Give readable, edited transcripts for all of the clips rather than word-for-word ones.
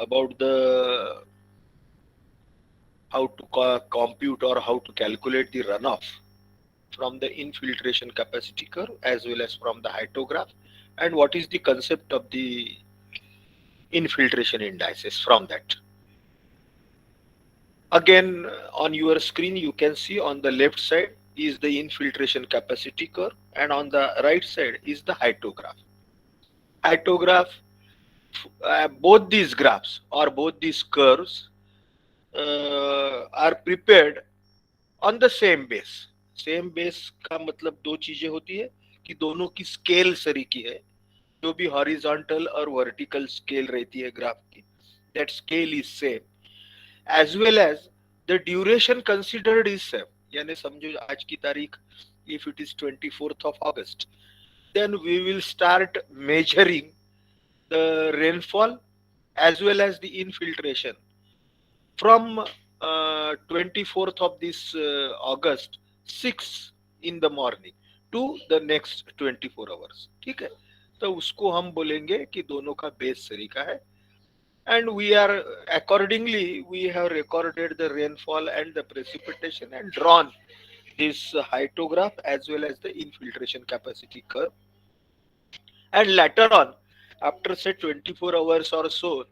about the how to compute or how to calculate the runoff from the infiltration capacity curve as well as from the hydrograph, and what is the concept of the infiltration indices from that. Again, on your screen you can see on the left side is the infiltration capacity curve and on the right side is the hydrograph. Hydrograph, both these graphs or both these curves are prepared on the same base. Same base का मतलब दो चीजें होती है कि दोनों की scale सरी की है. जो भी हॉरिजॉन्टल और वर्टिकल स्केल रहती है ग्राफ की, that scale is same as well as the duration considered is same. यानी समझो आज की तारीख if it is 24th of August, then we will start measuring the rainfall as well as the infiltration from 24th of this August 6 in the morning to the next 24 hours. ठीक है, तो उसको हम बोलेंगे कि दोनों का बेस तरीका है. And we are accordingly we have recorded the rainfall and the precipitation and drawn this hydrograph as well as the infiltration capacity curve. And later on, after say 24 hours or so,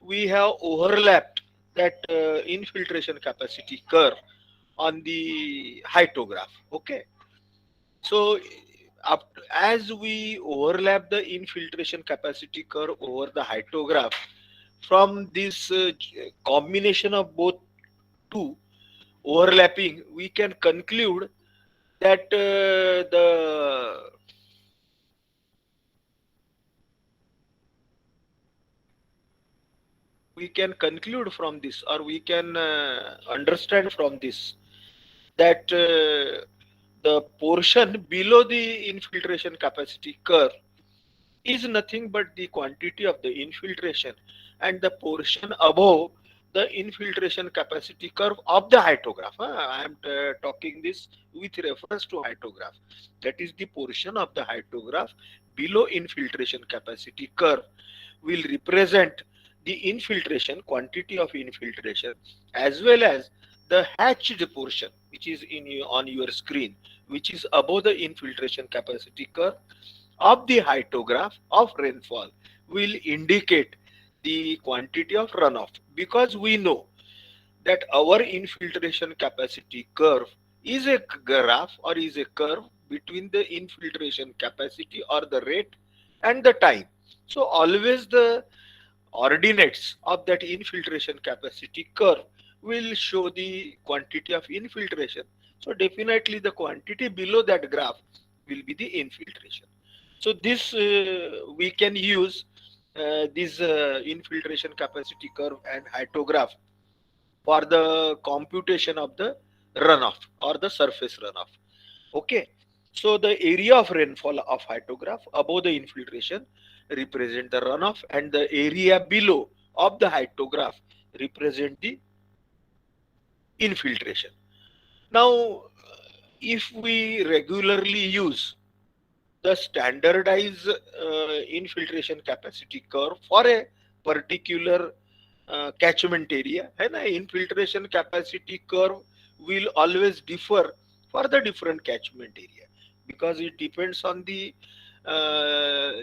we have overlapped that infiltration capacity curve on the hydrograph. Okay, so as we overlap the infiltration capacity curve over the hydrograph, from this combination of both two overlapping, we can conclude that the we can conclude from this or we can understand from this that the portion below the infiltration capacity curve is nothing but the quantity of the infiltration, and the portion above the infiltration capacity curve of the hydrograph. I am talking this with reference to hydrograph. That is the portion of the hydrograph below infiltration capacity curve will represent the infiltration, quantity of infiltration, as well as the hatched portion which is on your screen, which is above the infiltration capacity curve of the hydrograph of rainfall, will indicate the quantity of runoff, because we know that our infiltration capacity curve is a graph or is a curve between the infiltration capacity or the rate and the time. So always the ordinates of that infiltration capacity curve will show the quantity of infiltration. So definitely the quantity below that graph will be the infiltration. So this we can use this infiltration capacity curve and hydrograph for the computation of the runoff or the surface runoff. Okay, so the area of rainfall of hydrograph above the infiltration represent the runoff, and the area below of the hydrograph represent the infiltration. Now, if we regularly use the standardized infiltration capacity curve for a particular catchment area, है ना, infiltration capacity curve will always differ for the different catchment area because it depends on the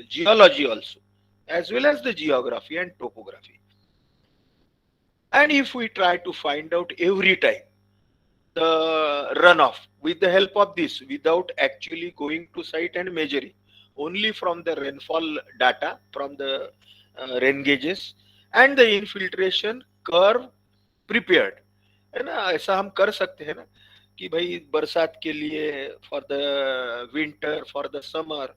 geology also as well as the geography and topography. And if we try to find out every time the runoff with the help of this without actually going to site and measuring, only from the rainfall data from the rain gauges and the infiltration curve prepared, है ना, ऐसा हम कर सकते हैं ना कि भाई बरसात के लिए for the winter, for the summer,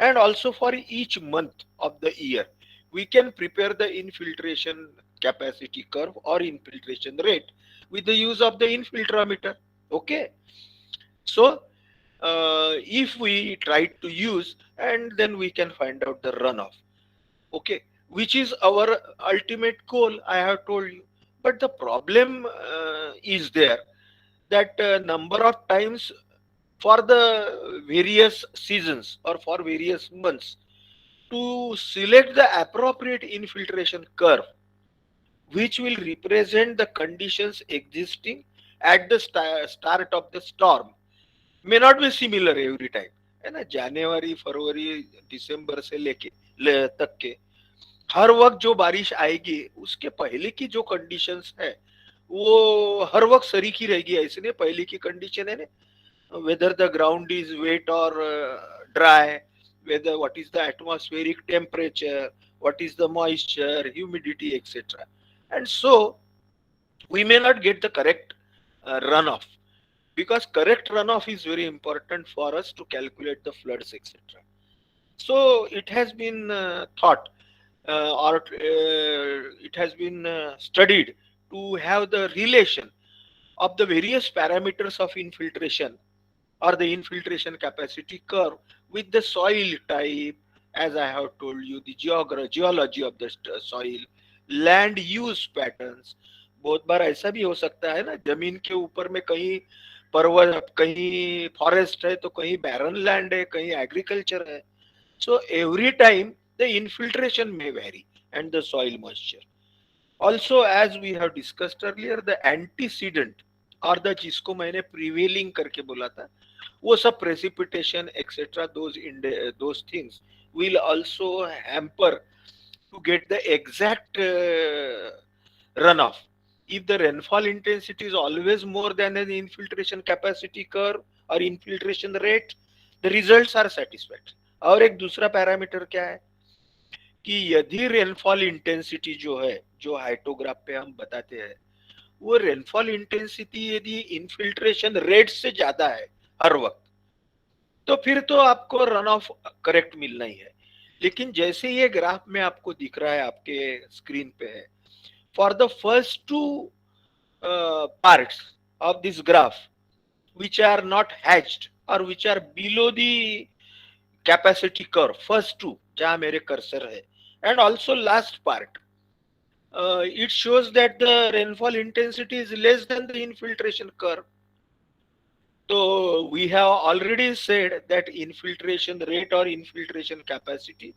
and also for each month of the year we can prepare the infiltration capacity curve or infiltration rate with the use of the infiltrometer. Okay, so if we try to use, and then we can find out the runoff. Okay, which is our ultimate goal, I have told you. But the problem is there that number of times for the various seasons or for various months to select the appropriate infiltration curve, which will represent the conditions existing at the start of the storm, may not be similar every time, है ना. जनवरी फरवरी दिसंबर से तक के हर वक्त जो बारिश आएगी उसके पहले की जो कंडीशंस है वो हर वक्त सरीखी रहेगी, ऐसे नहीं. पहले की कंडीशन है ना, whether the ground is wet or dry, whether what is the atmospheric temperature, what is the moisture, humidity, etc. And so we may not get the correct runoff, because correct runoff is very important for us to calculate the floods, etc. So it has been thought, or it has been studied to have the relation of the various parameters of infiltration or the infiltration capacity curve with the soil type, as I have told you, the geology of the soil, land use patterns. बहुत बार ऐसा भी हो सकता है ना, जमीन के ऊपर में कहीं पर्वत, कहीं फॉरेस्ट है, तो कहीं बैरन लैंड है, कहीं एग्रीकल्चर है. So every time the infiltration may vary and the soil moisture. Also, as we have discussed earlier, the antecedent और द जिसको मैंने प्रिवेलिंग करके बोला था, वो सब precipitation etc. those things will also hamper to get the exact runoff. If the rainfall intensity is always more than an infiltration capacity curve or infiltration rate, the results are satisfactory. और एक दूसरा parameter क्या है कि यदि rainfall intensity जो है, जो हाइटोग्राफ पे हम बताते हैं, वो रेनफॉल इंटेंसिटी यदि इनफिल्ट्रेशन रेट से ज्यादा है हर वक्त, तो फिर तो आपको रन ऑफ करेक्ट मिलना ही है. लेकिन जैसे ये ग्राफ में आपको दिख रहा है, आपके स्क्रीन पे है, for the first two parts of this graph which are not hatched और which are below the capacity curve, first two जहां मेरे कर्सर है, and also last part, it shows that the rainfall intensity is less than the infiltration curve. So we have already said that infiltration rate or infiltration capacity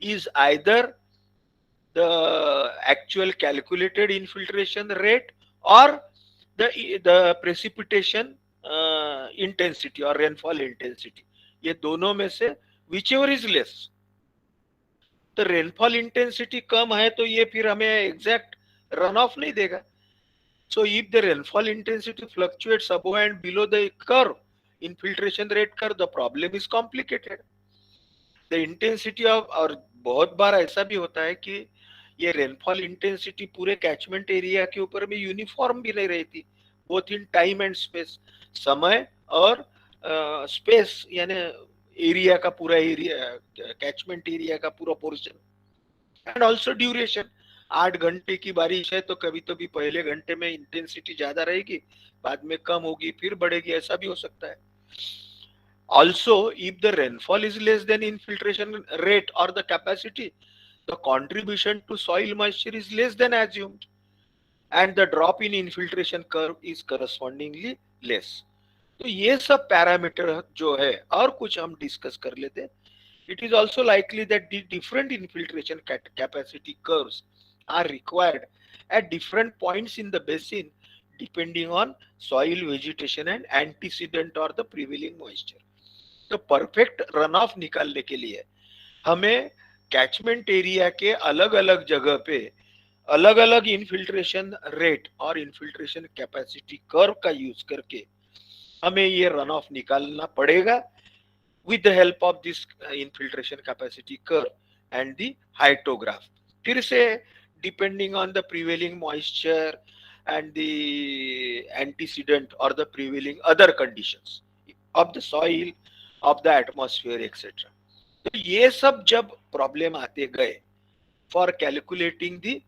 is either the actual calculated infiltration rate or the precipitation intensity or rainfall intensity. ये दोनों में से whichever is less. तो rainfall intensity कम है तो ये फिर हमें एग्जैक्ट रन ऑफ नहीं देगा. So if the rainfall intensity fluctuates above and below the curve, infiltration rate curve, the problem is complicated. The intensity of, और बहुत बार ऐसा भी होता है कि ये रेनफॉल इंटेंसिटी पूरे कैचमेंट एरिया के ऊपर में यूनिफॉर्म भी नहीं रहती, both in time and space, समय और स्पेस, यानी एरिया का पूरा एरिया, कैचमेंट एरिया का पूरा पोर्शन, एंड ऑल्सो ड्यूरेशन. 8 घंटे की बारिश है तो कभी तो भी पहले घंटे में इंटेंसिटी ज्यादा रहेगी, बाद में कम होगी, फिर बढ़ेगी, ऐसा भी हो सकता है. Also, if the rainfall is less than infiltration rate or the capacity, the contribution to soil moisture is less than assumed, and the drop in infiltration curve is correspondingly less. तो ये सब पैरामीटर जो है, और कुछ हम discuss कर लेते. It is also likely that the different infiltration capacity curves are required at different points in the basin depending on soil vegetation and antecedent or the prevailing moisture. तो परफेक्ट रन ऑफ निकालने के लिए हमें catchment area के अलग अलग जगह पे अलग अलग इनफिल्ट्रेशन रेट और इनफिल्ट्रेशन कैपेसिटी कर्व का यूज करके हमें ये रन ऑफ निकालना पड़ेगा with the help of this infiltration capacity curve and the hydrograph. फिर से depending on the prevailing moisture and the antecedent or the prevailing other conditions of the soil, of the atmosphere, etc. तो ये सब जब problem आते गए for calculating the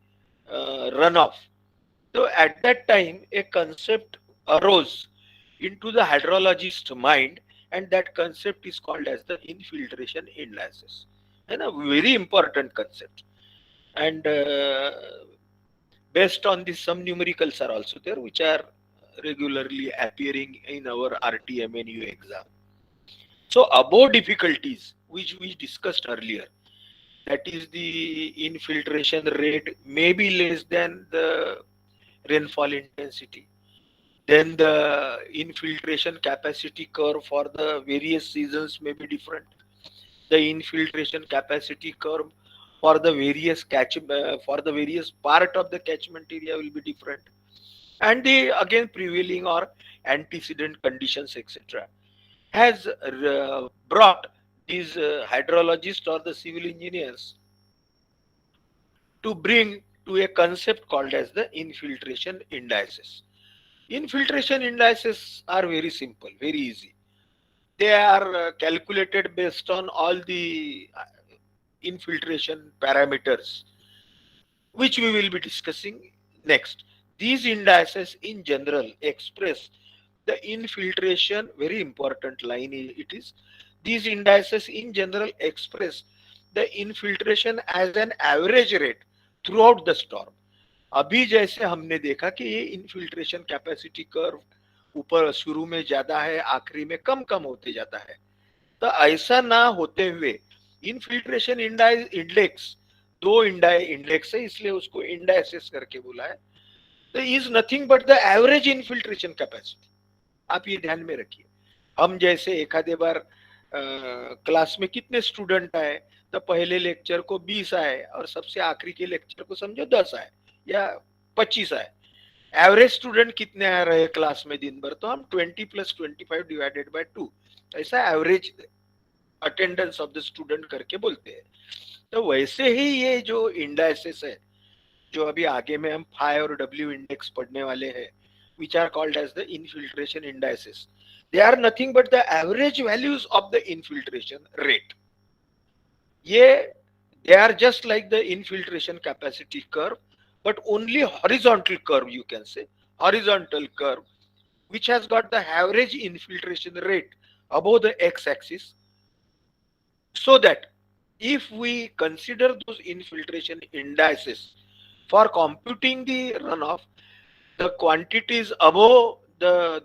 runoff, so at that time a concept arose into the hydrologist mind, and that concept is called as the infiltration indices, and a very important concept. And based on this, some numericals are also there which are regularly appearing in our RTMNU exam. So above difficulties which we discussed earlier, that is the infiltration rate may be less than the rainfall intensity. Then the infiltration capacity curve for the various seasons may be different. The infiltration capacity curve for the for the various part of the catchment area will be different, and the again prevailing or antecedent conditions, etc., has brought these hydrologists or the civil engineers to bring to a concept called as the infiltration indices. Infiltration indices are very simple, very easy. They are calculated based on all the infiltration parameters, which we will be discussing next. These indices in general express the infiltration, very important line it is. These indices in general express the infiltration as an average rate throughout the storm. अभी जैसे हमने देखा कि ये infiltration capacity curve ऊपर शुरू में ज्यादा है, आखिरी में कम कम होते जाता है, तो ऐसा ना होते हुए इनफिल्ट्रेशन इंडेक्स, दो इंडेक्स है इसलिए उसको इंडाइसेस करके बोला है, तो is nothing but the average infiltration capacity. आप ये ध्यान में रखिए। हम जैसे एक आधे बार क्लास में कितने स्टूडेंट आए, तो पहले लेक्चर को 20 आए और सबसे आखिरी के लेक्चर को समझो 10 आए या 25 आए। एवरेज स्टूडेंट कितने आ रहे क्लास में दिन भर, तो हम 20 + 25 डिवाइडेड बाय 2, ऐसा average attendance of the student करके बोलते हैं। तो वैसे ही ये जो इंडाइसेस है, जो अभी आगे में हम फाई और डब्ल्यू इंडेक्स पढ़ने वाले हैं, which are called as the infiltration indices, they are nothing but the average values of the infiltration rate. ये they are just like the infiltration capacity curve, but only horizontal curve, you can say horizontal curve, which has got the average infiltration rate above the x-axis, so that if we consider those infiltration indices for computing the runoff, the quantities above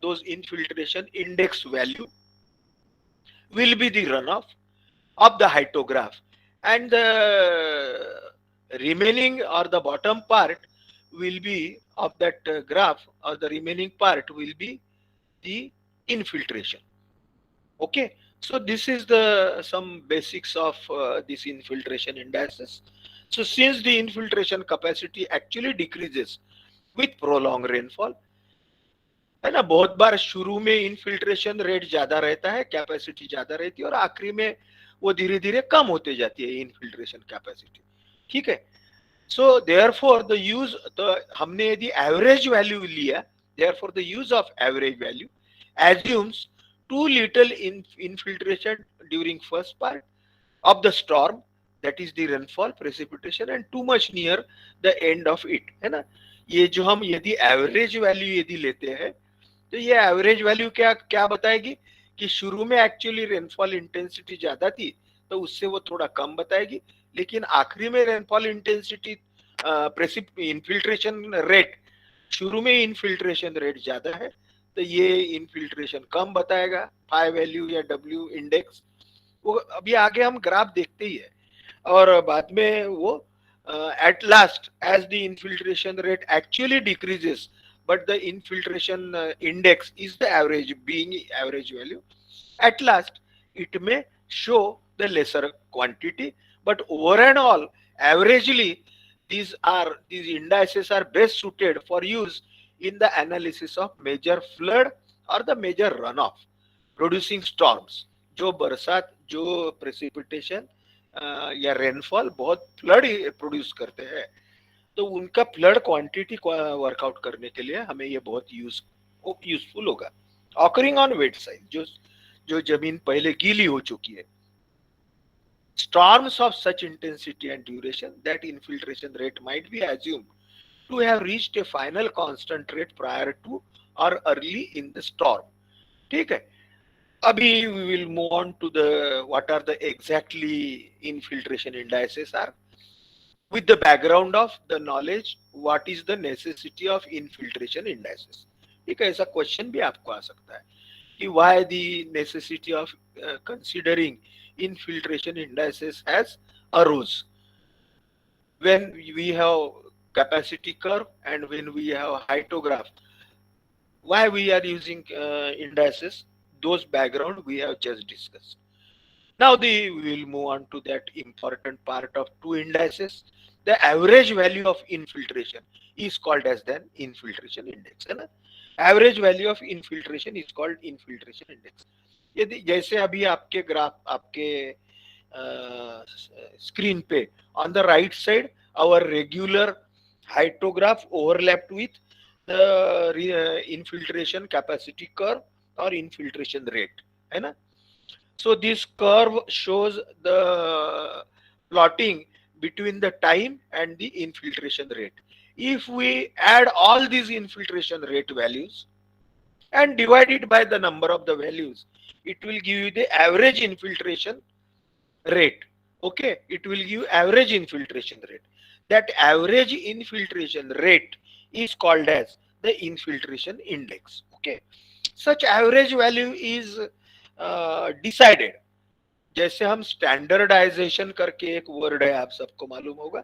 those infiltration index value will be the runoff of the hydrograph, and the remaining or the bottom part will be of that graph, or the remaining part will be the infiltration. Okay, so this is the some basics of this infiltration indices. So since the infiltration capacity actually decreases with prolonged rainfall, है ना, बहुत बार शुरू में infiltration rate ज्यादा रहता है, capacity ज्यादा रहती है, और आखिरी में वो धीरे धीरे कम होते जाती है इनफिल्ट्रेशन कैपेसिटी। ठीक है, सो देयरफॉर द यूज, तो हमने यदि एवरेज वैल्यू लिया, therefore the use of average value assumes too little infiltration during first part of the storm, that is the rainfall precipitation, and too much near the end of it, है ना। ये जो हम यदि average value यदि लेते हैं, तो ये एवरेज वैल्यू क्या क्या बताएगी कि शुरू में एक्चुअली रेनफॉल इंटेंसिटी ज्यादा थी, तो उससे वो थोड़ा कम बताएगी, लेकिन आखिरी में रेनफॉल इंटेंसिटी इनफिल्ट्रेशन रेट, शुरू में इनफिल्ट्रेशन रेट ज्यादा है, तो ये इनफिल्ट्रेशन कम बताएगा, फाई वैल्यू या डब्ल्यू इंडेक्स। वो अभी आगे हम ग्राफ देखते ही है, और बाद में वो at last as the infiltration rate actually decreases, but the infiltration index is the average, being average value, at last it may show the lesser quantity, but over and all averagely these indices are best suited for use in the analysis of major flood or the major runoff producing storms। जो बरसात, जो precipitation या rainfall बहुत flood produce करते हैं, तो उनका flood quantity workout करने के लिए हमें ये बहुत यूजफुल होगा। ऑकरिंग ऑन वेट साइड, जो जो जमीन पहले गीली हो चुकी है, storms of such intensity and duration that infiltration rate might be assumed to have reached a final constant rate prior to or early in the storm। ठीक है, अभी we will move on to the what are the exactly infiltration indices are, with the background of the knowledge what is the necessity of infiltration indices। एक ऐसा question भी आपको आ सकता है कि why the necessity of considering infiltration indices has arose। when we have capacity curve and when we have hydrograph. Why we are using indices? Those background we have just discussed. Now we will move on to that important part of two indices. The average value of infiltration is called as the infiltration index, है ना? Average value of infiltration is called infiltration index. यदि जैसे अभी आपके graph आपके screen पे on the right side our regular hydrograph overlapped with the infiltration capacity curve or infiltration rate, है ना? So this curve shows the plotting between the time and the infiltration rate. If we add all these infiltration rate values and divide it by the number of the values, it will give you the average infiltration rate. Okay, it will give average infiltration rate. That average infiltration rate is called as the infiltration index. Okay, such average value is decided. जैसे हम standardisation करके एक word है आप सबको मालूम होगा,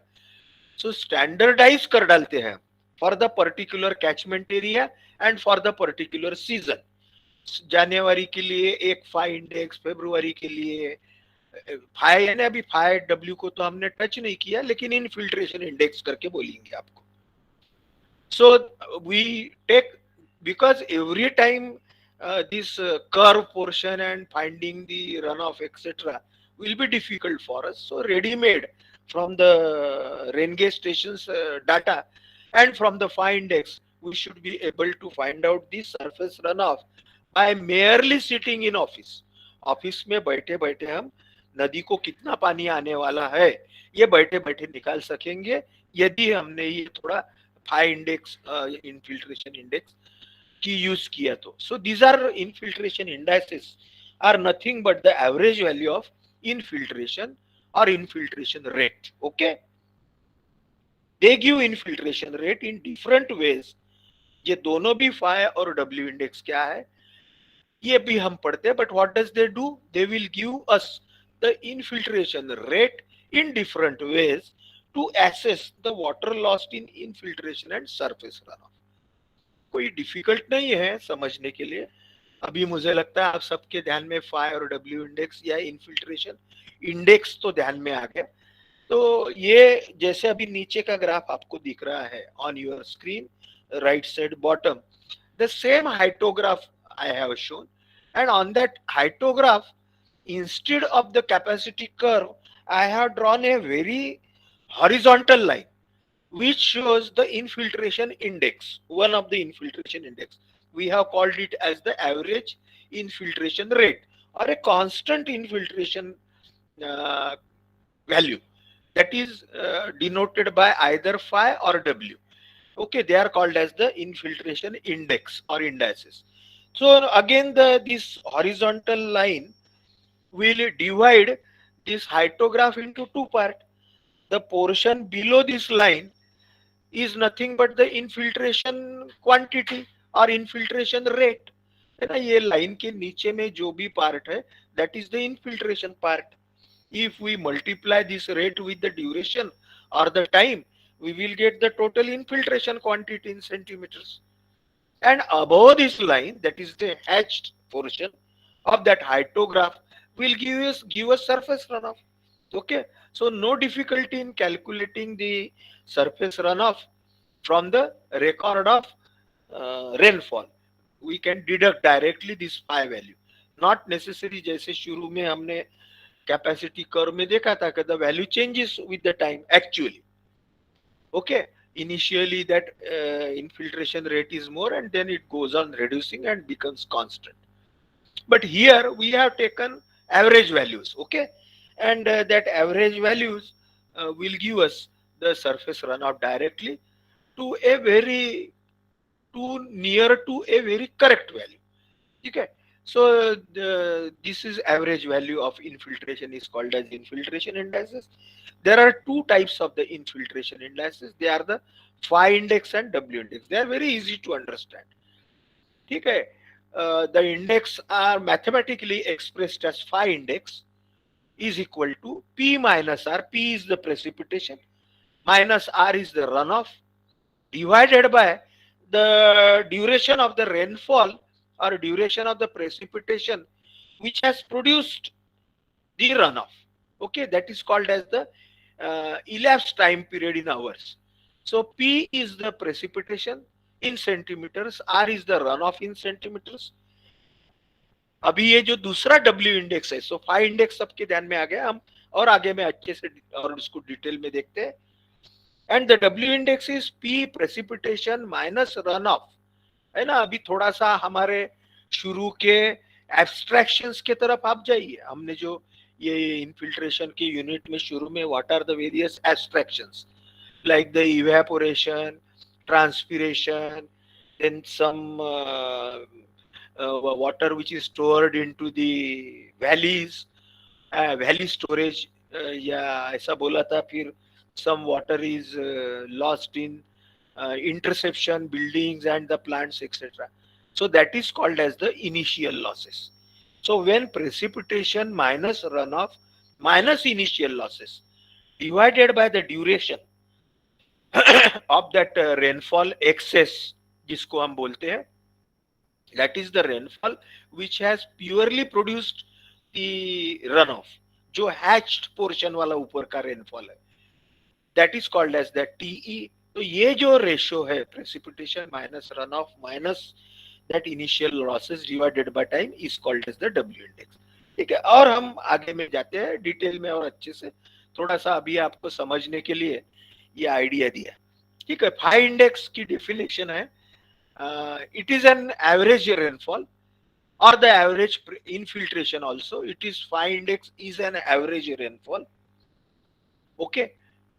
सो standardise कर डालते हैं for the particular catchment area and for the particular season. जनवरी के लिए एक फाइव इंडेक्स, फेब्रुवरी के लिए फाइव, यानी अभी 5W को तो हमने टच नहीं किया लेकिन इनफिल्ट्रेशन इंडेक्स करके बोलेंगे आपको. So we take because every time this curve portion and finding the runoff etc will be difficult for us, so ready made from the rain gauge stations data and from the phi index we should be able to find out the surface runoff by merely sitting in office. Office में बैठे बैठे हम नदी को कितना पानी आने वाला है ये बैठे बैठे निकाल सकेंगे यदि हमने ये थोड़ा फाई इंडेक्स इनफिल्ट्रेशन इंडेक्स की यूज किया तो. So these are infiltration indices are nothing but the average value of infiltration और infiltration rate. Okay, they give infiltration rate in different ways. ये दोनों भी फाई और डब्ल्यू इंडेक्स क्या है ये भी हम पढ़ते हैं, but what does they do, they will give us the infiltration rate in different ways to assess the water lost in infiltration and surface runoff. कोई डिफिकल्ट नहीं है समझने के लिए. अभी मुझे लगता है आप सबके ध्यान में फाई और डब्ल्यू इंडेक्स या इनफिल्ट्रेशन इंडेक्स तो ध्यान में आ गया. तो ये जैसे अभी नीचे का ग्राफ आपको दिख रहा है on your screen right side bottom, the same hyetograph I have shown and on that hyetograph instead of the capacity curve I have drawn a very horizontal line which shows the infiltration index, one of the infiltration index. We have called it as the average infiltration rate or a constant infiltration uh, value that is denoted by either phi or W. Okay, they are called as the infiltration index or indices. So again, this horizontal line will divide this hydrograph into two parts. The portion below this line is nothing but the infiltration quantity or infiltration rate, है ना? ये line के नीचे में जो भी part है that is the infiltration part. If we multiply this rate with the duration or the time, we will get the total infiltration quantity in centimeters. And above this line, that is the hatched portion of that hydrograph, will give us surface runoff. Okay, so no difficulty in calculating the surface runoff from the record of rainfall. We can deduct directly this phi value. Not necessary जैसे शुरू में हमने capacity curve में देखा था कि the value changes with the time actually. Okay, initially that infiltration rate is more and then it goes on reducing and becomes constant. But here we have taken average values. Okay, and that average values will give us the surface runoff directly to a very to near to a very correct value. Okay, so this is average value of infiltration is called as infiltration indices. There are two types of the infiltration indices. They are the phi index and W index. They are very easy to understand. ठीक है, the index are mathematically expressed as phi index is equal to P minus R. P is the precipitation, minus R is the runoff, divided by the duration of the rainfall or duration of the precipitation which has produced the runoff. Okay, that is called as the elapsed time period in hours. So P is the precipitation in centimeters, R is the runoff in centimeters. अभी ये जो दूसरा W index है, so five index सबके ध्यान में आ गया, हम और आगे में अच्छे से और उसको डिटेल में देखते हैं. And the W index is P precipitation minus run of, है ना. अभी थोड़ा सा हमारे शुरू के एब्स्ट्रैक्शंस के तरफ आप जाइए. हमने जो ये इनफिल्ट्रेशन के यूनिट में शुरू में what are the various abstractions like the evaporation, transpiration, then some water which is stored into the valleys, valley storage, या ऐसा बोला था. फिर some water is lost in interception, buildings and the plants, etc. So that is called as the initial losses. So when precipitation minus runoff minus initial losses divided by the duration of that rainfall excess, जिसको हम बोलते हैं, that is the rainfall which has purely produced the runoff, जो hatched portion वाला ऊपर का rainfall है, that is called as the TE. तो ये जो रेशियो है precipitation minus runoff minus that initial losses divided by time is called as the W index. ठीक है, और हम आगे में जाते हैं डिटेल में और अच्छे से, थोड़ा सा अभी आपको समझने के लिए ये आइडिया दिया. ठीक है, फाइव इंडेक्स की डेफिनेशन है, it is an average rainfall और the average infiltration also. It is phi index is an average rainfall, okay,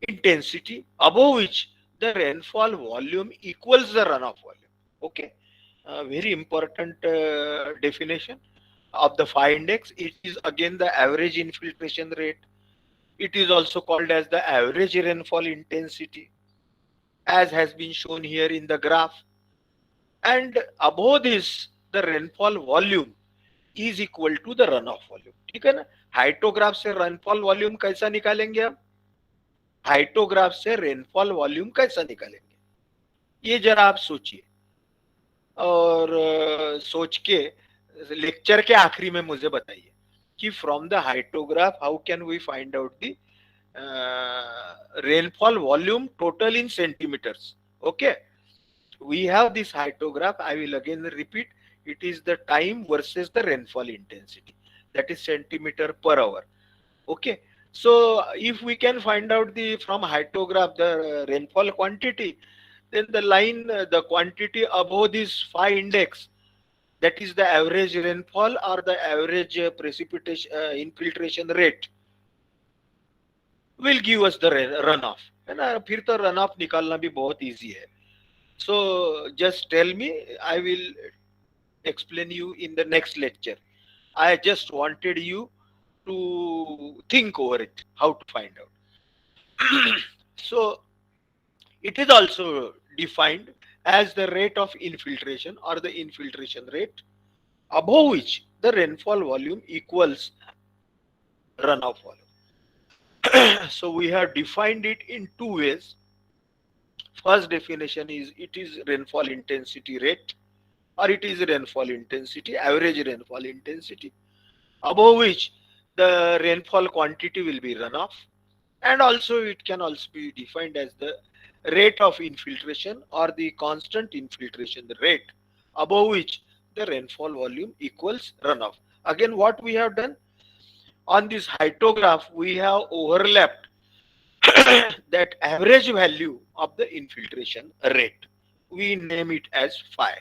intensity above which the rainfall volume equals the runoff volume. Okay, very important definition of the phi index. It is again the average infiltration rate. It is also called as the average rainfall intensity, as has been shown here in the graph. And above this, the rainfall volume is equal to the runoff volume. ठीक है ना. Hyetograph से rainfall volume कैसा निकालेंगे हम, hyetograph से rainfall volume कैसा निकालेंगे, ये जरा आप सोचिए. और सोच के लेक्चर के आखिरी में मुझे बताइए कि from the hyetograph how can we find out the rainfall volume total in centimeters. Okay, we have this haitograph. I will again repeat, it is the time versus the rainfall intensity, that is centimeter per hour. Okay, so if we can find out the from haitograph the rainfall quantity, then the line the quantity above this phi index, that is the average rainfall or the average precipitation infiltration rate, will give us the runoff, है ना. फिर तो runoff निकालना भी बहुत easy है. So just tell me, I will explain you in the next lecture. I just wanted you to think over it, how to find out. So it is also defined as the rate of infiltration or the infiltration rate above which the rainfall volume equals runoff volume. So we have defined it in two ways. First definition is it is rainfall intensity rate or it is rainfall intensity, average rainfall intensity, above which the rainfall quantity will be runoff. And also it can also be defined as the rate of infiltration or the constant infiltration rate, above which the rainfall volume equals runoff. Again, what we have done on this haitograph, we have overlapped that average value of the infiltration rate. We name it as phi.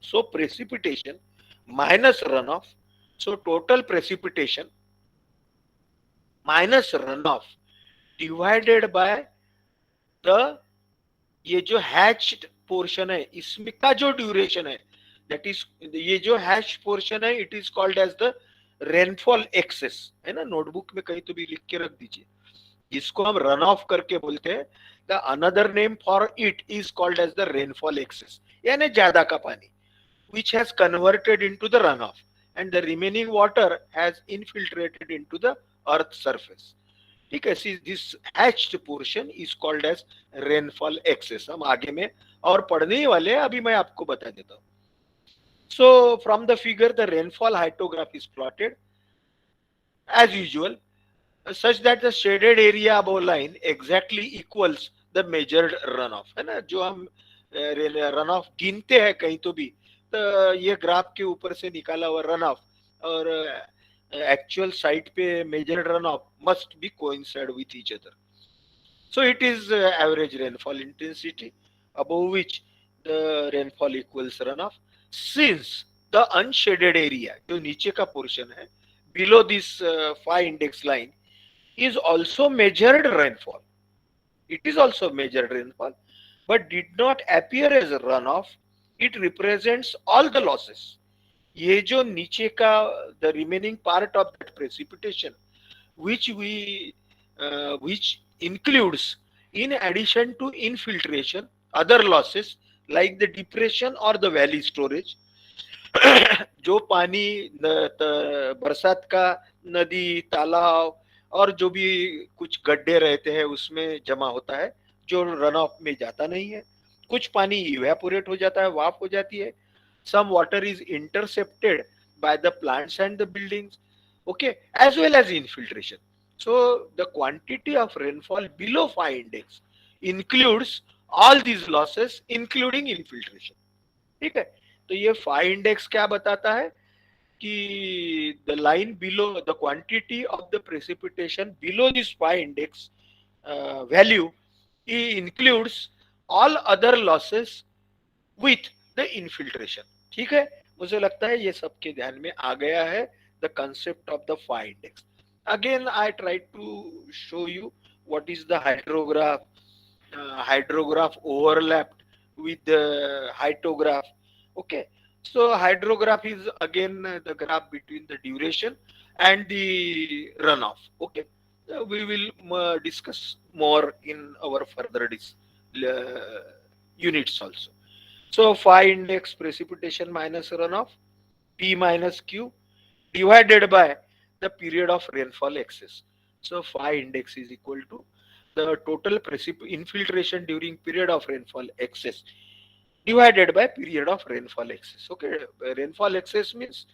So precipitation minus runoff, so total precipitation minus runoff divided by the ये जो hatched portion है इसमें का जो duration है, that is ये जो hatched portion है, it is called as the rainfall excess, है ना. नोटबुक में कहीं तो भी लिख के रख दीजिए. इसको हम रन ऑफ करके बोलते हैं. The another name for it is called as the rainfall excess, यानी ज्यादा का पानी which has converted into the runoff and the remaining water has infiltrated into the earth surface. ठीक है, this hatched portion is called as rainfall excess. हम आगे में और पढ़ने ही वाले हैं, अभी मैं आपको बता देता हूँ। So from the figure, the rainfall hydrograph is plotted as usual, such that the shaded area above line exactly equals the measured runoff, है ना। जो हम रन ऑफ गिनते हैं कहीं तो भी, तो ये ग्राफ के ऊपर से निकाला हुआ रन ऑफ और एक्चुअल साइट पे measured run of must be coincide with each other. So it is average rainfall intensity above which the rainfall equals runoff. Since the unshaded area, जो नीचे का portion है, below this phi index line is also measured rainfall. It is also measured rainfall, but did not appear as a runoff. It represents all the losses. ये जो नीचे का the remaining part of that precipitation which includes, in addition to infiltration, other losses like the depression or the valley storage. जो पानी बरसात का नदी तालाब और जो भी कुछ गड्ढे रहते हैं उसमें जमा होता है, जो रन ऑफ में जाता नहीं है। कुछ पानी इवेपोरेट हो जाता है, वाफ हो जाती है. Some water is intercepted by the plants and the buildings, okay, as well as infiltration. So the quantity of rainfall below phi index includes all these losses including infiltration. ठीक है, तो ये phi index क्या बताता है कि the line below, the quantity of the precipitation below this phi index value, it includes all other losses with the infiltration. ठीक है, मुझे लगता है ये सबके ध्यान में आ गया है the concept of the phi index. Again I tried to show you what is the hydrograph overlapped with the hydrograph. Okay, so hydrograph is again the graph between the duration and the runoff. Okay, we will discuss more in our further units also. So phi index precipitation minus runoff, P minus Q, divided by the period of rainfall excess. So phi index is equal to the total infiltration during period of rainfall excess divided by period of rainfall excess. Okay, rainfall excess means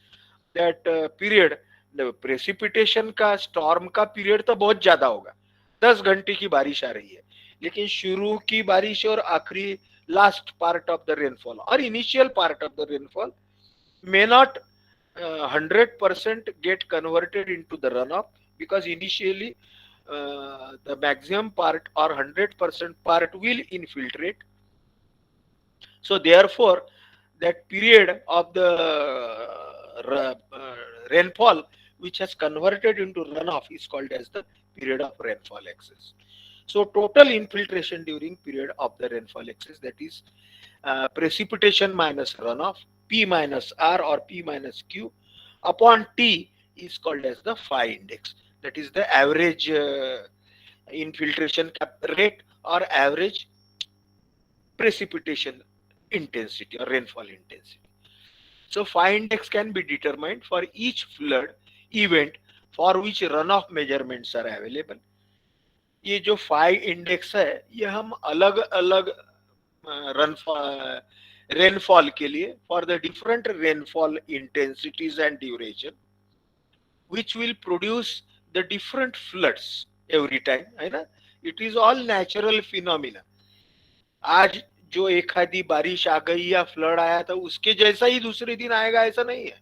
that period, the precipitation का storm का period तो बहुत ज्यादा होगा, 10 घंटे की बारिश आ रही है, लेकिन शुरू की बारिश और आखिरी last part of the rainfall or initial part of the rainfall may not 100% get converted into the runoff, because initially the maximum part or 100% part will infiltrate. So therefore that period of the rainfall which has converted into runoff is called as the period of rainfall excess. So total infiltration during period of the rainfall excess, that is precipitation minus runoff, P minus R or P minus Q upon T, is called as the phi index. That is the average infiltration rate or average precipitation intensity or rainfall intensity. So phi index can be determined for each flood event for which runoff measurements are available. ये जो phi index है, ये हम अलग अलग rainfall के लिए, for the different rainfall intensities and duration, which will produce the different floods every time, है ना. It is all natural phenomena. आज जो एक आधी बारिश आ गई या फ्लड आया था उसके जैसा ही दूसरे दिन आएगा ऐसा नहीं है.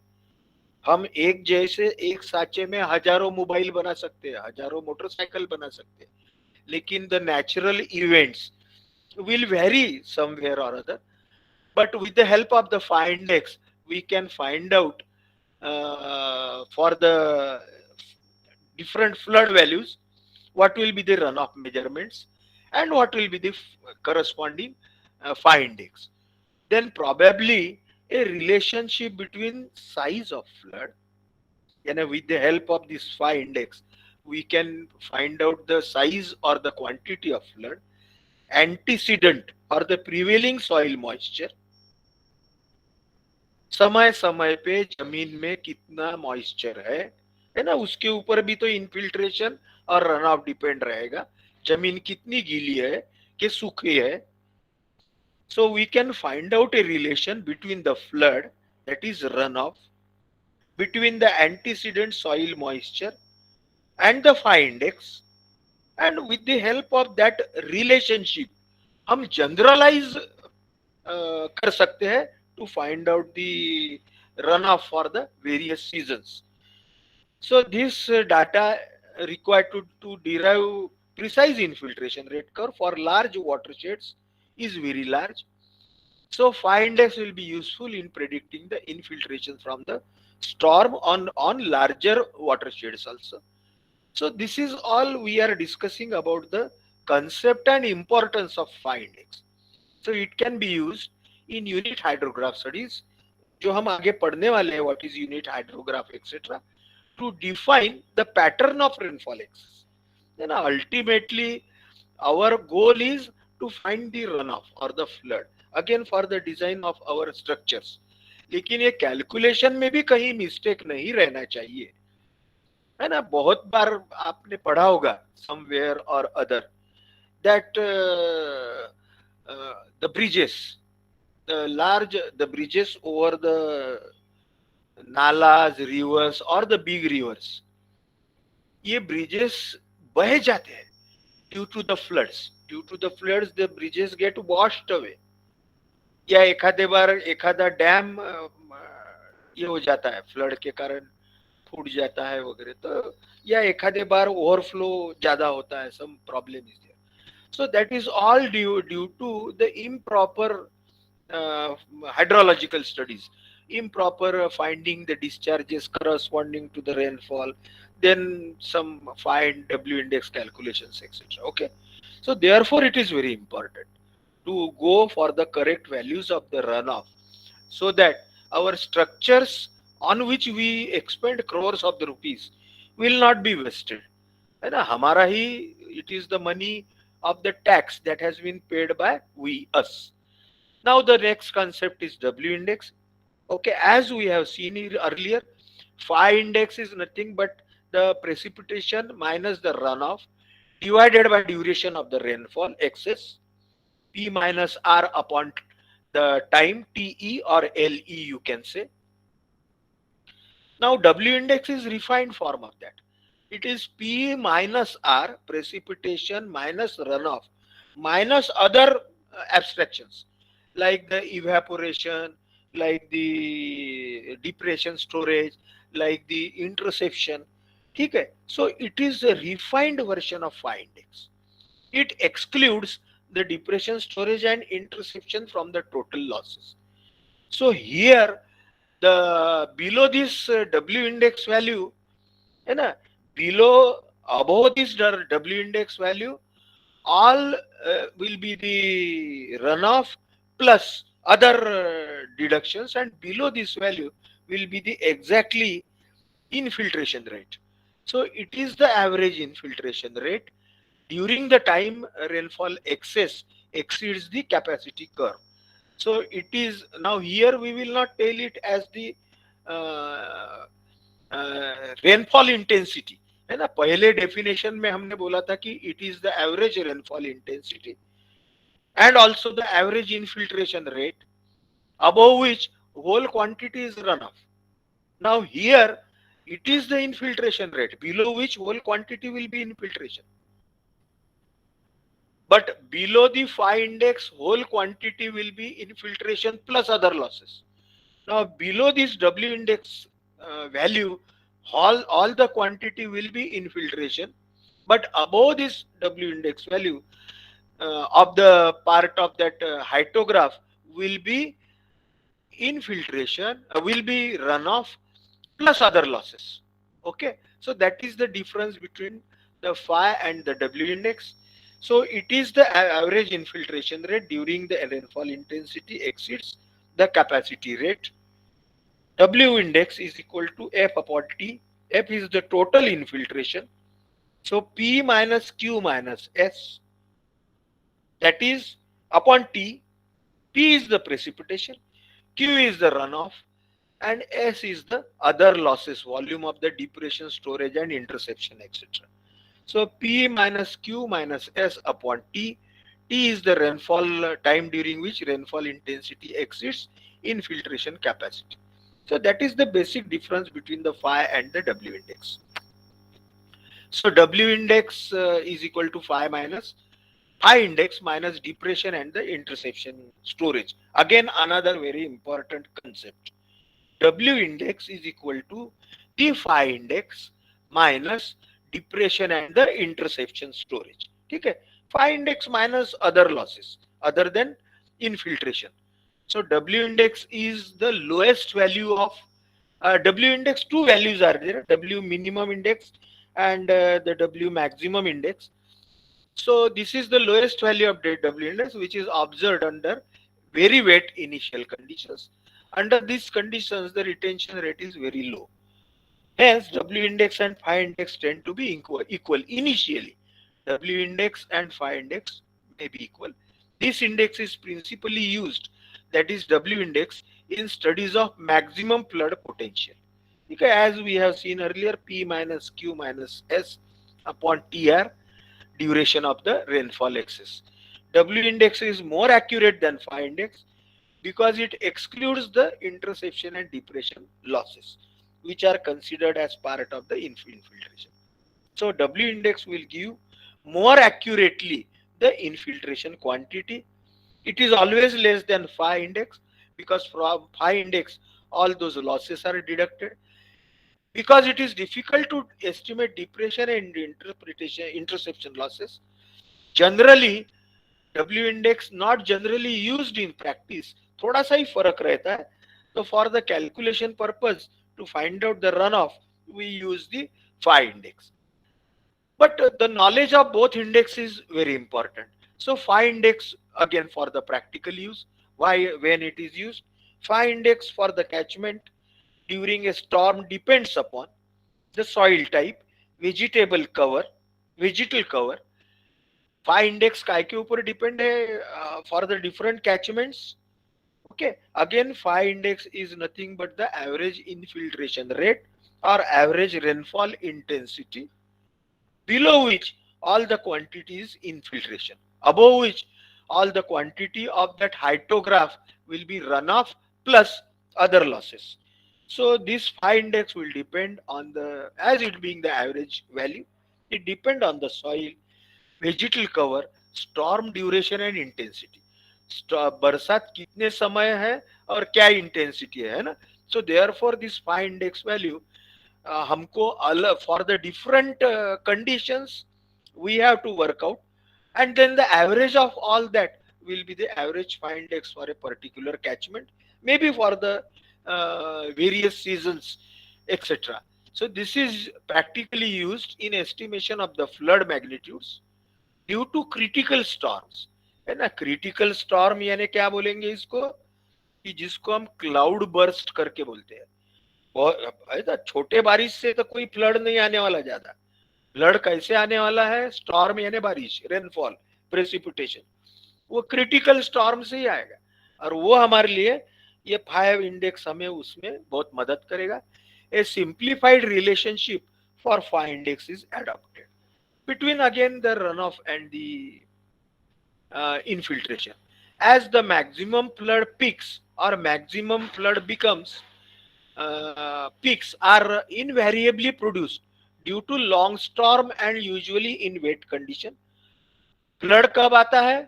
हम एक जैसे एक साचे में हजारों मोबाइल बना सकते हैं, हजारों मोटरसाइकिल बना सकते हैं, लेकिन the natural events will vary somewhere or other. But with the help of the phi index, we can find out for the different flood values what will be the runoff measurements and what will be the corresponding phi index. Then probably a relationship between size of flood, and with the help of this phi index, we can find out the size or the quantity of flood, antecedent or the prevailing soil moisture, समय समय पे जमीन में कितना moisture है ना, उसके ऊपर भी तो इनफिल्ट्रेशन और रन ऑफ डिपेंड रहेगा जमीन कितनी गीली है कि सूखी है. So we can find out a relation between the flood, that is runoff, between the antecedent soil moisture and the phi index, and with the help of that relationship हम generalize कर सकते हैं to find out the runoff for the various seasons. So this data required to derive precise infiltration rate curve for large watersheds is very large. So phi index will be useful in predicting the infiltration from the storm on larger watersheds also. So this is all we are discussing about the concept and importance of phi index. So it can be used in unit hydrograph studies, जो हम आगे पढ़ने वाले हैं, what is unit hydrograph etc., to define the pattern of rainfall excess. Then ultimately our goal is to find the runoff or the flood again for the design of our structures. लेकिन ये calculation में भी कहीं mistake नहीं रहना चाहिए, है ना. बहुत बार आपने पढ़ा होगा समवेयर और other that the bridges, the bridges over the nalas, rivers or the big rivers, ये bridges बह जाते हैं due to the floods. Due to the floods, the bridges get washed away. या एखादे बार एखादा डैम ये हो जाता है फ्लड के कारण फूट जाता है वगैरह, तो या एखादे बार ओवरफ्लो ज्यादा होता है, some problem is there. So that is all due to the improper hydrological studies, improper finding the discharges corresponding to the rainfall, then some find W index calculations, etc. Okay, so therefore it is very important to go for the correct values of the runoff, so that our structures on which we expend crores of the rupees will not be wasted. है ना, हमारा ही, it is the money of the tax that has been paid by we, us. Now the next concept is W index. Okay, as we have seen earlier, phi index is nothing but the precipitation minus the runoff divided by duration of the rainfall excess, P minus R upon the time, TE or LE you can say. Now W index is refined form of that. It is P minus R, precipitation minus runoff minus other abstractions like the evaporation, like the depression storage, like the interception. ठीक है, so it is a refined version of phi index. It excludes the depression storage and interception from the total losses. So here the below this W index value, है ना, below above this W index value, all will be the runoff plus other deductions, and below this value will be the exactly infiltration rate. So it is the average infiltration rate during the time rainfall excess exceeds the capacity curve. So it is now here we will not tell it as the rainfall intensity, है ना. पहले definition में हमने बोला था कि it is the average rainfall intensity and also the average infiltration rate above which whole quantity is runoff. Now here it is the infiltration rate below which whole quantity will be infiltration, but below the phi index whole quantity will be infiltration plus other losses. Now below this W index value, all the quantity will be infiltration, but above this W index value of the part of that hydrograph will be infiltration, will be runoff plus other losses. Okay, so that is the difference between the phi and the W index. So it is the average infiltration rate during the rainfall intensity exceeds the capacity rate. W index is equal to F upon T. F is the total infiltration. So P minus Q minus S, that is upon T. P is the precipitation, Q is the runoff, and S is the other losses, volume of the depression, storage and interception, etc. So P minus Q minus S upon T. T is the rainfall time during which rainfall intensity exceeds infiltration capacity. So that is the basic difference between the phi and the W index. So W index is equal to phi index minus depression and the interception storage. Again, another very important concept. W index is equal to the phi index minus depression and the interception storage. Okay, phi index minus other losses other than infiltration. So W index is the lowest value of W index. Two values are there: W minimum index and the W maximum index. So this is the lowest value of W index, which is observed under very wet initial conditions. Under these conditions, the retention rate is very low. Hence, W index and phi index tend to be equal initially. W index and phi index may be equal. This index is principally used, that is W index, in studies of maximum flood potential. Okay, as we have seen earlier, P minus Q minus S upon TR, duration of the rainfall excess. W index is more accurate than phi index because it excludes the interception and depression losses, which are considered as part of the infiltration. So W index will give more accurately the infiltration quantity. It is always less than phi index because from phi index all those losses are deducted. Because it is difficult to estimate depression and interception losses, generally W index not generally used in practice, थोड़ा सा ही फर्क रहता है. So for the calculation purpose, to find out the runoff, we use the phi index. But the knowledge of both index is very important. So phi index again for the practical use. Why when it is used? Phi index for the catchment during a storm depends upon the soil type, vegetable cover, vegetal cover. Phi index काय के ऊपर depend है for the different catchments. Okay, again phi index is nothing but the average infiltration rate or average rainfall intensity, below which all the quantity is infiltration, above which all the quantity of that hydrograph will be runoff plus other losses. So this phi index will depend on the, as it being the average value, it depend on the soil, vegetal cover, storm duration and intensity. बरसात कितने समय है और क्या intensity है ना. So therefore this phi index value हमको अलग for the different conditions we have to work out, and then the average of all that will be the average phi index for a particular catchment, maybe for the various seasons, etc. So this is practically used in estimation of the flood magnitudes due to critical storms. है ना, critical storm यानी क्या बोलेंगे इसको, कि जिसको हम cloud burst करके बोलते हैं. बहुत छोटे बारिश से तो कोई फ्लड नहीं आने वाला ज्यादा. फ्लड कैसे आने वाला है, स्टॉर्म यानी बारिश, रेनफॉल, प्रेसिपिटेशन, वो क्रिटिकल स्टॉर्म से ही आएगा. और वो हमारे लिए ये फाइव इंडेक्स हमें उसमें बहुत मदद करेगा. A simplified relationship for phi index is adopted between again the runoff and the infiltration. As the maximum flood peaks or maximum flood becomes, peaks are invariably produced due to long storm and usually in wet condition. Flood कब आता है,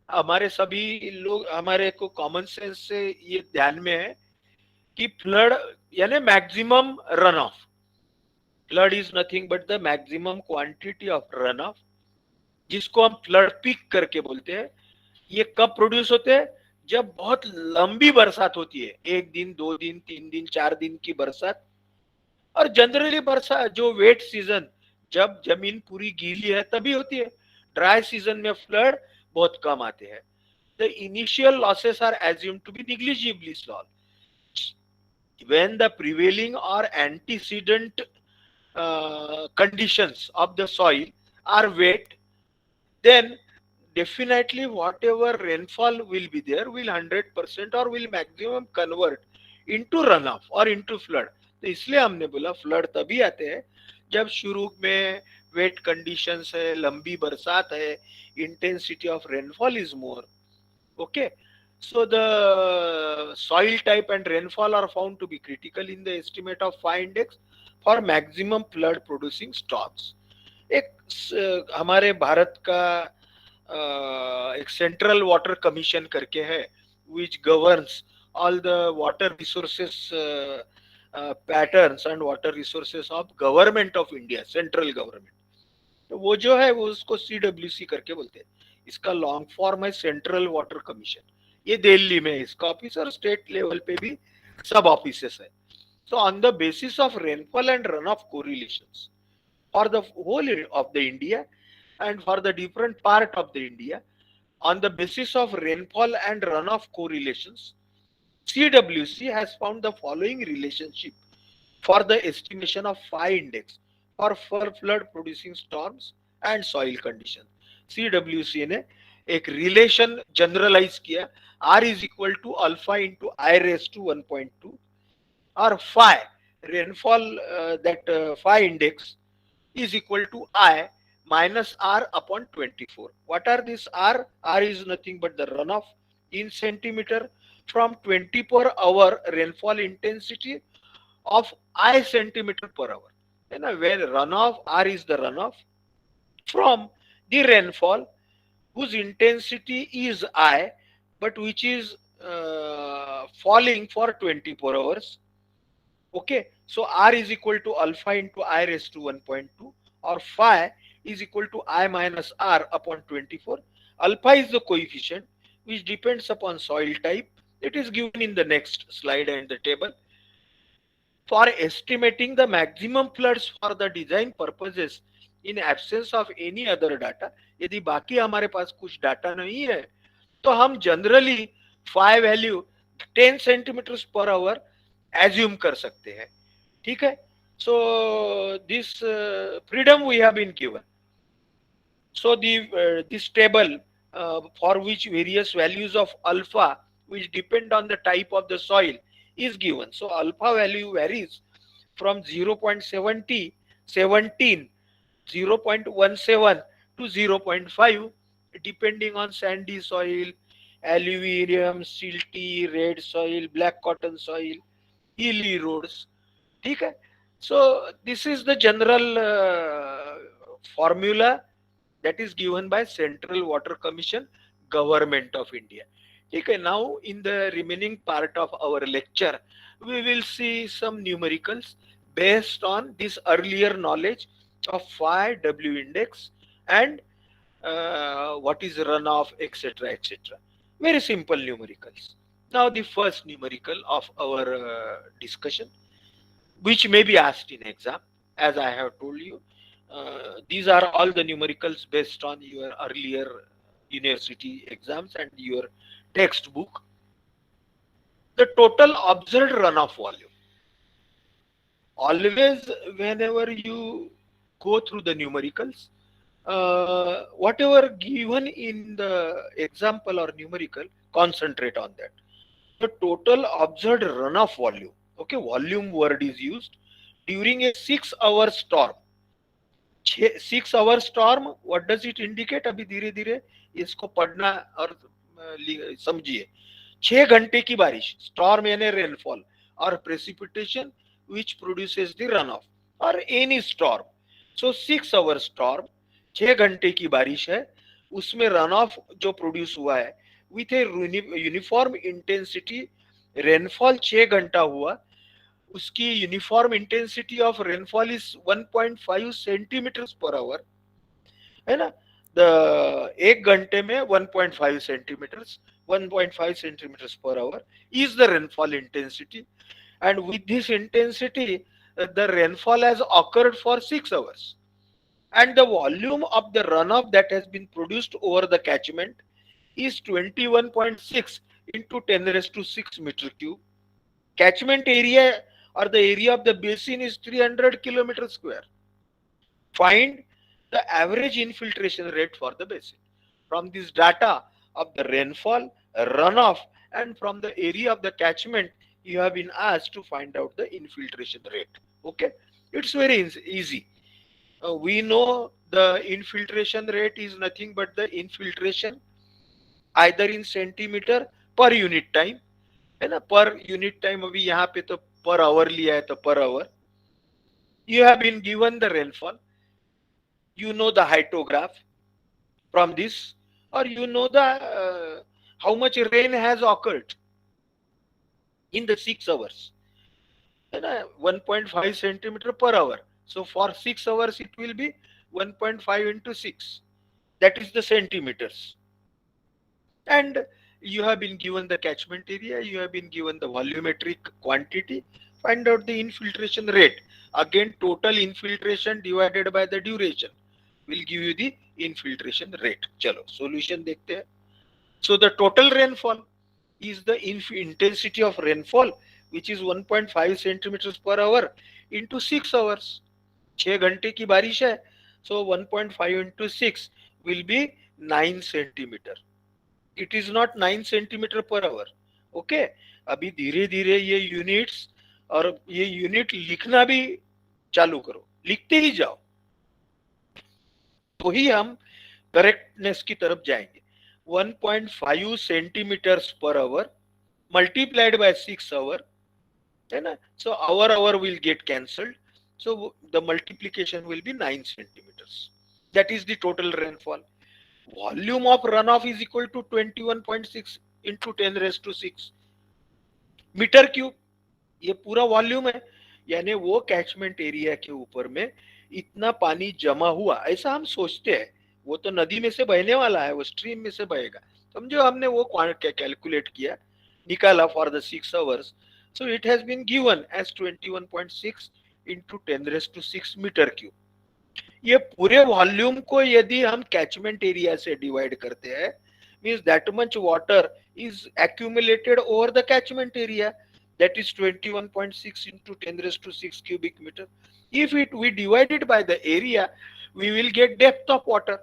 हमारे सभी लोग, हमारे को common sense से ये ध्यान में है कि फ्लड यानी maximum run of. Flood is nothing but the maximum quantity of run of, जिसको हम फ्लड पीक करके बोलते हैं. ये कब प्रोड्यूस होते हैं, जब बहुत लंबी बरसात होती है, 1 दिन 2 दिन 3 दिन 4 दिन की बरसात. और जनरली बरसात जो वेट सीजन, जब जमीन पूरी गीली है तभी होती है. ड्राई सीजन में फ्लड बहुत कम आते हैं. The initial losses are assumed to be negligibly small when the prevailing or antecedent conditions of the soil are wet, then definitely whatever rainfall will be there will 100% or will maximum convert into runoff or into flood. तो इसलिए हमने बोला flood तभी आते हैं जब शुरू में wet conditions है, लंबी बरसात है, intensity of rainfall is more. Okay, so the soil type and rainfall are found to be critical in the estimate of phi index for maximum flood producing storms. एक हमारे भारत का एक सेंट्रल वाटर कमीशन करके है, which governs all the water resources patterns and water resources of government of India, central government. तो वो जो है वो उसको CWC करके बोलते हैं. इसका लॉन्ग फॉर्म है सेंट्रल वाटर कमीशन. ये दिल्ली में है इसका ऑफिस, और स्टेट लेवल पे भी सब ऑफिसेस है. So on the basis of rainfall and runoff correlations for the whole of the India and for the different part of the India, on the basis of rainfall and runoff correlations, CWC has found the following relationship for the estimation of phi index for flood producing storms and soil conditions. CWC ने एक relation generalise किया, R is equal to alpha into I raised to 1.2, or phi rainfall, that phi index is equal to I minus R upon 24. What are these R? R is nothing but the runoff in centimeter from 20 per hour rainfall intensity of I centimeter per hour. You know, where runoff, R is the runoff from the rainfall whose intensity is I, but which is falling for 24 hours. Okay, so R is equal to alpha into I raised to 1.2, or phi is equal to I minus R upon 24. Alpha is the coefficient which depends upon soil type. It is given in the next slide and the table. For estimating the maximum floods for the design purposes in absence of any other data, यदि बाकी हमारे पास कुछ data नहीं है तो हम generally phi value 10 centimetre per hour assume कर सकते हैं. ठीक है, so this freedom we have been given. So this table for which various values of alpha which depend on the type of the soil is given. So alpha value varies from 0.17, 0.17 to 0.5 depending on sandy soil, alluvium, silty, red soil, black cotton soil, hilly roads. ठीक है, so this is the general formula that is given by Central Water Commission, Government of India. Okay, now in the remaining part of our lecture, we will see some numericals based on this earlier knowledge of phi, W index, and what is runoff, etc., etc. Very simple numericals. Now the first numerical of our discussion, which may be asked in exam, as I have told you. These are all the numericals based on your earlier university exams and your textbook. The total observed runoff volume. Always, whenever you go through the numericals, whatever given in the example or numerical, concentrate on that. The total observed runoff volume. Okay, volume word is used during a 6-hour storm. 6-hour storm, what does it indicate? अभी धीरे धीरे इसको पढ़ना और समझिए. 6 घंटे की बारिश, storm यानी rainfall, और precipitation which produces the runoff, or any storm. So 6-hour storm, 6 घंटे की बारिश है, उसमें runoff जो produce हुआ है with a uniform intensity. rainfall 6 घंटा हुआ, उसकी uniform intensity of rainfall is 1.5 centimetre per hour, है ना. द 1 घंटे में 1.5 centimetres, 1.5 centimetres per hour is the rainfall intensity, and with this intensity the rainfall has occurred for 6 hours, and the volume of the runoff that has been produced over the catchment is 21.6 into 10 raised to 6 meter cube. Catchment area or the area of the basin is 300 kilometers square. Find the average infiltration rate for the basin. From this data of the rainfall, runoff, and from the area of the catchment, you have been asked to find out the infiltration rate. Okay, it's very easy. We know the infiltration rate is nothing but the infiltration either in centimeter per unit time, है ना. Per unit time अभी यहाँ पे तो per hour लिया है, तो per hour. You have been given the rainfall, you know the hydrograph from this, or you know the how much rain has occurred in the 6 hours, है ना. 1.5 centimeter per hour. So for 6 hours it will be 1.5 into 6. That is the centimeters. And you have been given the catchment area, you have been given the volumetric quantity. Find out the infiltration rate. Again, total infiltration divided by the duration will give you the infiltration rate. चलो solution देखते हैं. So the total rainfall is the intensity of rainfall, which is 1.5 centimeters per hour into 6 hours. 6 घंटे की बारिश है, so 1.5 into 6 will be 9 centimeter. It is not 9 centimeter per hour. Okay, अभी धीरे धीरे ये यूनिट्स और ये यूनिट लिखना भी चालू करो, लिखते ही जाओ तो ही हम करेक्टनेस की तरफ जाएंगे. 1.5 centimetres per our multiplied by 6 hour, है ना. So hour will get cancelled, so the multiplication will be 9 centimeters. That is the total rainfall. Volume of runoff is equal to 21.6 into 10 raised to 6 metre cube. ये पूरा volume है, यानी वो catchment area के ऊपर में इतना पानी जमा हुआ, ऐसा हम सोचते हैं. वो तो नदी में से बहने वाला है, वो स्ट्रीम में से बहेगा. समझो हमने वो कैलकुलेट किया, निकाला for the 6 hours. So it has been given as 21.6 into 10 raised to 6 metre cube. ये पूरे वॉल्यूम को यदि हम कैचमेंट एरिया से डिवाइड करते हैं, means that much water is accumulated over the catchment area, that is 21.6 into 10 raised to 6 cubic meter. If we divide it by the area, we will get depth of water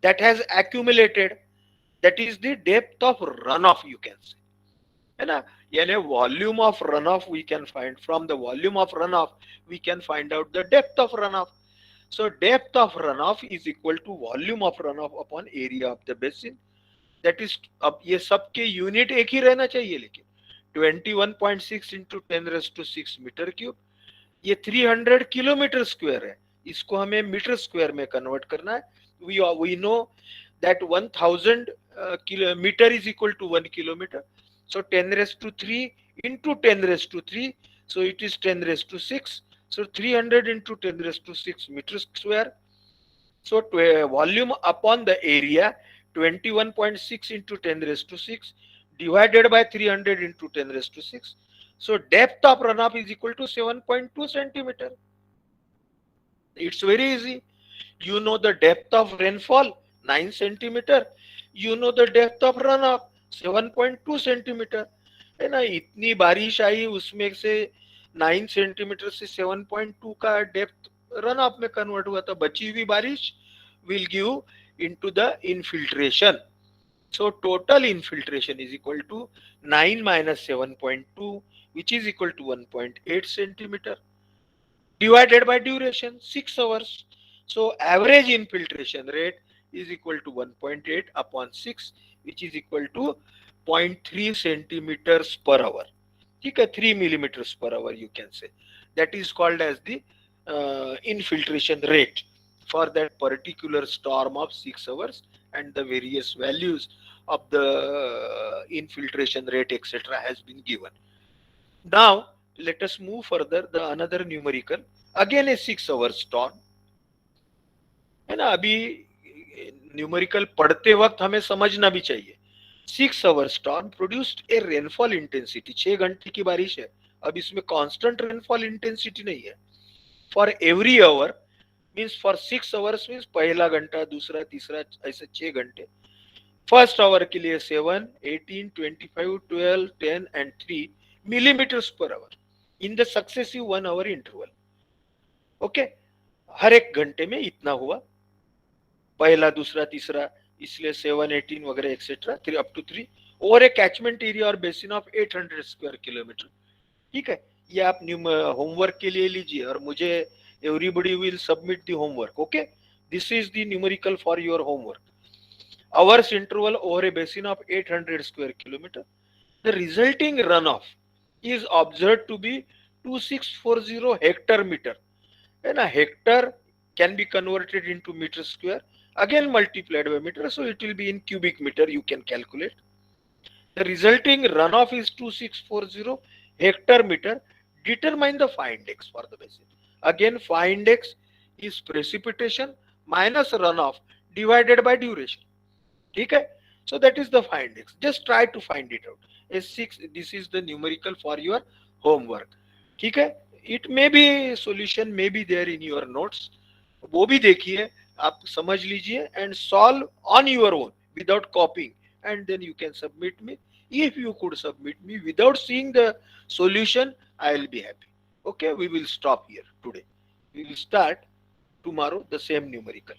that has accumulated. That is the depth of runoff, you can say, है ना. यानी volume of runoff we can find. From the volume of runoff we can find out the depth of runoff. So depth of runoff is equal to volume of runoff upon area of the basin. That is, अब ये सबके unit एक ही रहना चाहिए, लेकिन 21.6 into 10 raised to 6 metre cube. ये 300 kilometre square है, इसको हमें मीटर स्क्वायर में कन्वर्ट करना है. we know that 1000 meter is equal to 1 kilometer. So 10 raised to 3 into 10 raised to 3, so it is 10 raised to 6. So 300 into 10 raised to 6 meters square. So volume upon the area, 21.6 into 10 raised to 6 divided by 300 into 10 raised to 6. So depth of runoff is equal to 7.2 centimeter. It's very easy. You know the depth of rainfall, 9 centimeter. You know the depth of runoff, 7.2 centimeter. है ना. इतनी बारिश आई, उसमें से 9 centimetre से 7.2 का depth run of में convert हुआ, तो बची हुई बारिश will give into the infiltration. So total infiltration is equal to 9 minus 7.2, which is equal to 1.8 centimeter, divided by duration 6 hours. So average infiltration rate is equal to 1.8 upon 6, which is equal to 0.3 centimeters per hour. ठीक है, 3 millimeters per hour you can say. That is called as the infiltration rate for that particular storm of 6 hours, and the various values of the infiltration rate etc. has been given. Now let us move further. The another numerical, again a 6 hour storm, है ना. अभी numerical पढ़ते वक्त हमें समझना भी चाहिए. 6 hour storm produced a rainfall intensity. 6 घंटे की बारिश है, अब इसमें कांस्टेंट रेनफॉल इंटेंसिटी नहीं है. For every hour means for 6 hours means पहला घंटा, दूसरा, तीसरा, ऐसे 6 घंटे. फर्स्ट आवर के लिए 7, 18, 25, 12, 10 and 3 millimeters per hour in the successive 1 hour interval. Okay, हर एक घंटे में इतना हुआ, पहला, दूसरा, तीसरा, इसलिए 7, 18 वगैरह etcetera 3 up to 3 over a catchment area और बेसिन ऑफ 800 स्क्वायर किलोमीटर. ठीक है, ये आप होमवर्क के लिए लीजिए, और मुझे everybody will submit the homework. Okay, this is the numerical for your homework. Hours interval over a basin of 800 square kilometer. The resulting runoff is observed to be 2640 hectare meter, and a hectare can be converted into meter square, again multiplied by meter, so it will be in cubic meter. You can calculate. The resulting runoff is 2640 hectare meter. Determine the phi index for the basin. Again, phi index is precipitation minus runoff divided by duration. Okay, so that is the phi index. Just try to find it out. S6, this is the numerical for your homework. Okay, it may be solution may be there in your notes. वो भी देखिए, आप समझ लीजिए and solve on your own without copying, and then you can submit me. If you could submit me without seeing the solution, I will be happy. Okay, we will stop here today. We will start tomorrow the same numerical.